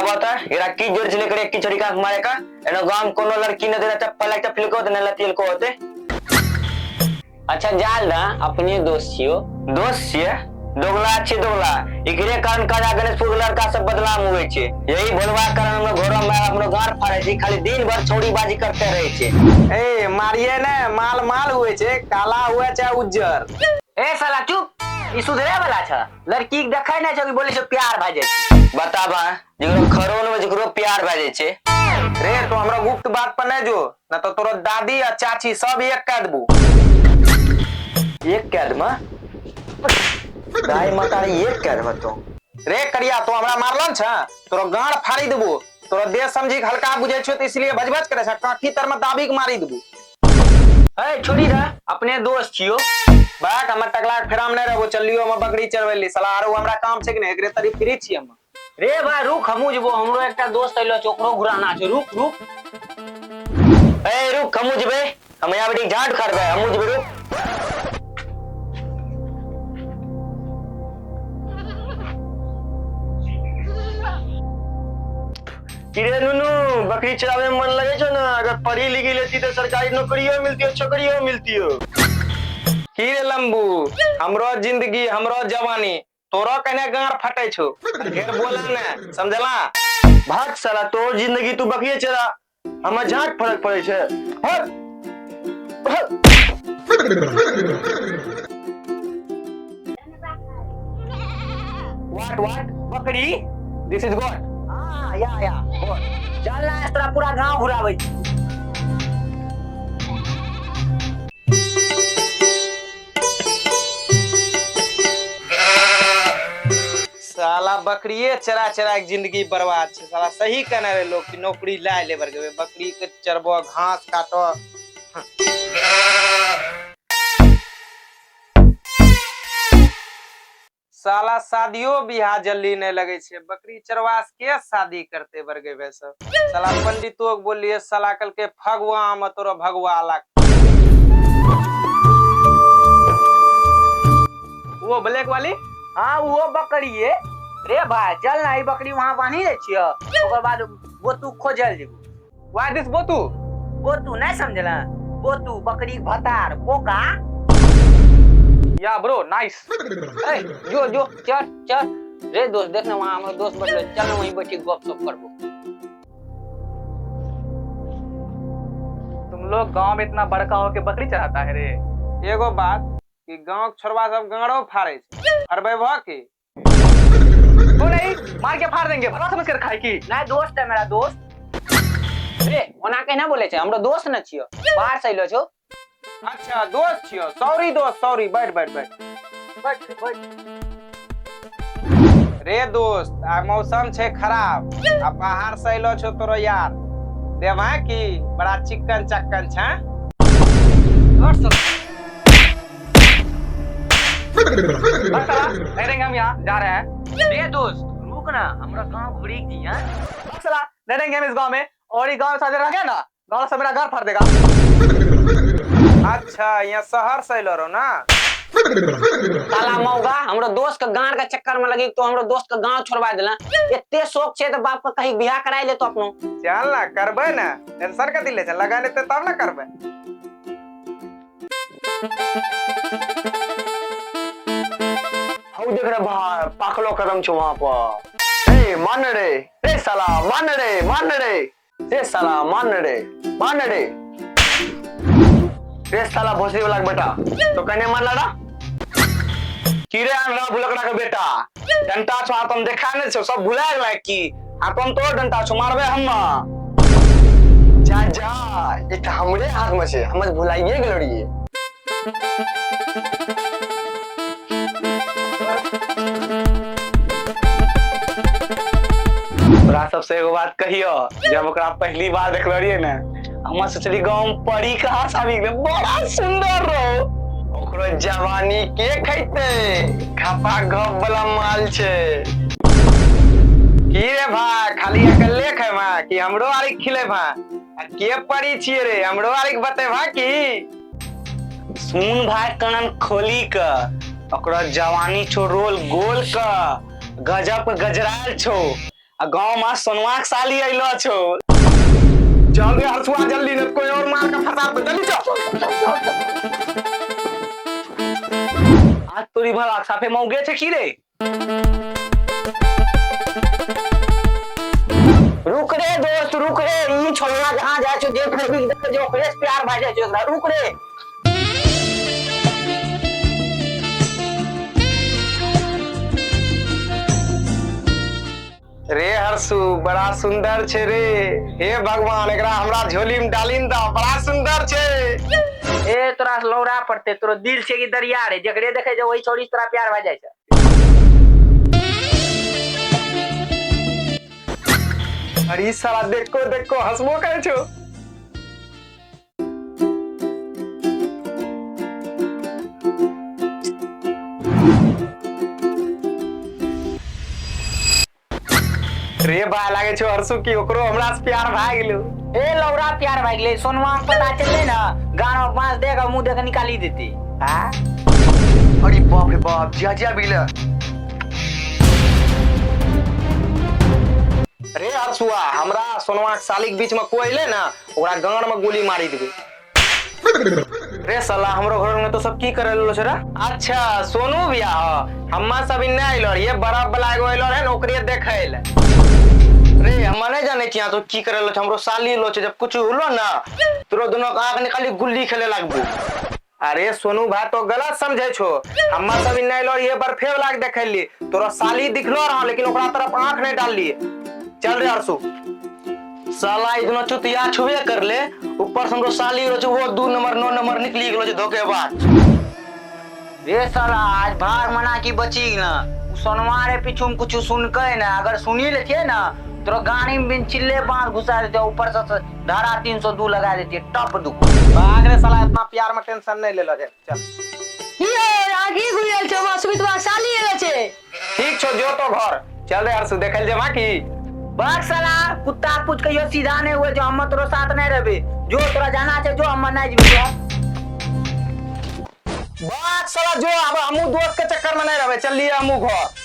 का बता एरा की जोर से लेकर एक की छोरी का मारे का एनो गांव कोनो लड़की ने देना चप्पल एक चप्पल को देना लतिल को होते। अच्छा जाल ना अपने दोस्त छियो दोस्त छिए दोगला छी दोगला एकरे कारण का गणेशपुर लड़का सब बदनाम हुए छे यही बोलवा कारण हम घर में अपनो घर फाड़े छी खाली दिन भर छोड़ी बाजी करते रहे छे। ए मारिए ने माल माल हुए छे काला हुए छे उज्जर। ए साला चुप ई सुधरे वाला छ लड़की के देखै नै छ कि बोले छ प्यार भ जाय छै बताबा जेकरो खरोन में जेकरो प्यार भ जाय छे रे तो हमरा गुप्त बात पर नै जो न तो तोरो दादी और चाची सब एक कह देबू। एक कैद में दाई माता रे एक कैद में तो रे करिया तो हमरा मारलन छ तोरो गांड फाड़ी देबू तोरो देह समझी हल्का बुझे छ त इसलिए भजभज करे छ काठी तर में दाबी के मारी देबू। ए छोड़ी रे अपने दोस्त छियो बाक हमर टकला फेराम नै रहबो चलियो हम बकरी चरवेली साला आरो हमरा काम छै कि नै एकरे तरी फ्री छी हम। रे भाई रुक हमू जबो हमरो एकटा दोस्त आइलो छ ओकरो घुराना छै रुक रुक। ए रुक हमू जबे हम यहाँ बेटी झाट करबे हमू जबे रुक। किरे नुनु बकरी चरावे में मन लगे छो ना अगर पढ़ी लिखी लेती तो सरकारी नौकरियों मिलती हो छोकरियों मिलती हो। रे लंबू हमरो जिंदगी हमरो जवानी तोरो कने गांड फटे छो फिर बोला ने समझला भाग साला तो जिंदगी तू बकरी चरा हम झाट फर्क पड़े छे हट व्हाट बकरी दिस इज गॉड हां या गॉड चल ना इस तरह पूरा गांव घुरावे साला बकरिए चरा चरा के जिंदगी बर्बाद छे साला सही कहने रे लोग कि नौकरी लाए लेबर के बकरी के चरबो घास काटो। साला शादियों बियाह जल्दी नहीं लगे छे बकरी चरवास के शादी करते बरगे वे सब साला पंडितो के बोलिए साला कल के फगवा में तोरा भगवा लाग वो ब्लैक वाली हां वो बकरी है रे भाई चल ना ई बकरी वहां बांधी दे छियो ओकर बाद वो तू खोजल जेबू व्हाई दिस बोतू वो तू नहीं समझला वो तू बकरी भतार पोका या ब्रो नाइस। ए जो जो चल चल रे दोस्त देखना वहां हमारा दोस्त बैठले चल ना वहीं बैठी गपशप करबो। तुम लोग गांव में इतना बड़का हो के बकरी चढ़ाता है रे एगो बात कि गांव के छोरवा सब गांडो फाड़े छे फरबे भ के तो नहीं मार के फाड़ देंगे भला समझ कर खाए की नहीं दोस्त है मेरा दोस्त रे ओना के ना बोले छे हमरो दोस्त न छियो बाहर से आइलो छो। अच्छा दोस्त छियो सॉरी दोस्त सॉरी बैठ बैठ बैठ बैठ रे दोस्त आ मौसम छे खराब आ बाहर से आइलो छो तोरो यार देवा की बड़ा चिकन चक्कन छे और सब नहीं हम यहाँ जा रहे हैं रे दोस्त रुक ना हमरा गांव घुरी दी हां चला नहीं हम इस गांव में और ये गांव साथ रह गया ना गांव से मेरा घर फाड़ देगा। अच्छा यहाँ शहर से लो ना साला मौगा हमरो दोस्त के गांड के चक्कर में लगी तो हमरो दोस्त के गांव छोड़वा देला एते शौक छे तो बाप का कहीं बियाह कराई ले तो अपनो चल ना करबे ना टेंशन का दिले लगा लेते तब ना करबे। हाउ देख रे भाई पाखलो कदम छो वहां पर ए मान रे साला मान रे ए साला मान रे रे साला भोसड़ी वाला बेटा तो कने मार लाड़ा कीरे आनरा भुलकड़ा के बेटा डंटा छो तुम देखा ने छो सब भुला गेला की तुम तो डंटा छो मारबे हम जा जा ये तो हमरे हाथ में छे हम भुलाइए गेलड़िए। तोरा सबसे एगो बात कहियो जब ओकरा पहली बार देखलो रहिए ना हम सोचली गांव परी कहां साबी बड़ा सुंदर रहो ओकरो जवानी के खैते खपा गप वाला माल छे की रे भाई खाली अकेले खाए मा कि हमरो आरी खिले भा के परी छिए रे हमरो आरी बते भा की सुन भाई कनन खोली का ओकरा जवानी छो रोल गोल का गजब गजराल छो आ गांव में सोनवा के साली आइलो छो। चल रे हरसुआ जल्दी, न कोई और मार का फसाद पे जल्दी चल। आज तोरी भला साफे मौगे छे की रे? रुक रे दोस्त रुक रे, ई छोड़ना जहां जाए छो देख ले जो फ्रेश प्यार भाई जाए छो एकरा, रुक रे। रे हरसु बड़ा सुंदर छे रे। हे भगवान एकरा हमरा झोली में डालिन दा, बड़ा सुंदर छे। ए तोरा लौड़ा पड़ते, तोरो दिल छे की दरिया रे, जकरे देखे जो वही छोड़ी तोरा प्यार भाई जाए छे। अरे ई साला देखो देखो हंसबो करे छो। रे बा लागे छो हरसु की ओकरो हमरा से प्यार भाग गेलो। ए लौड़ा प्यार भाई गेले, सोनवा के पता चले ना गाना बांस देगा मुंह देख निकाली देती। हां अरे बाप रे बाप, जिया जिया बिला। रे हरसुआ हमरा सोनवा के साली के बीच में कोई ले ना, ओकरा गांड में गोली मारी देबे। रे साला हमरो घर में तो सब की करे लो छरा। अच्छा सोनू बिया हम्मा सब इन्ने आइलो, ये बरफ वाला एगो आइलो रे नौकरी देखे ले। रे हम नहीं जाने छिया तो की करे लो, हमरो साली लो छे, जब कुछ होलो ना तोरो दोनों का आंख निकाली गुल्ली खेले लागबू। अरे सोनू भाई तो गलत समझे छो, हम्मा सब इन्ने आइलो ये बर्फे वाला के देखे ली, तोरो साली दिखलो रहा लेकिन ओकरा तरफ आंख नहीं डाल लिए। चल रे हरसु, साला इतना चुतिया छुबे कर ले, ऊपर से हमरो साली रो छे वो 2 नंबर 9 नंबर निकली गेलो छे धोखेबाज। रे साला आज भाग मना की बची ना, सोनवा रे पीछू में कुछ सुन के ना, अगर सुनी लेते ना तो गाड़ी में बिन चिल्ले बांस घुसा देते, ऊपर से धारा 302 लगा देती टप दुख। भाग रे साला, इतना प्यार में टेंशन नहीं ले लो छे। चल ये आगे गुयल छे वासुमित वा साली एले छे। ठीक छो जो तो घर। चल रे हरसु देखल जे मां की बस साला कुत्ता पूछ के यो सीधा नहीं हुए जो हम तोरो साथ नहीं रहबे, जो तोरा जाना छे जो हम नहीं जीबे। बात साला जो अब हमू दोस्त के चक्कर में नहीं रहबे, चल लिए हमू घर।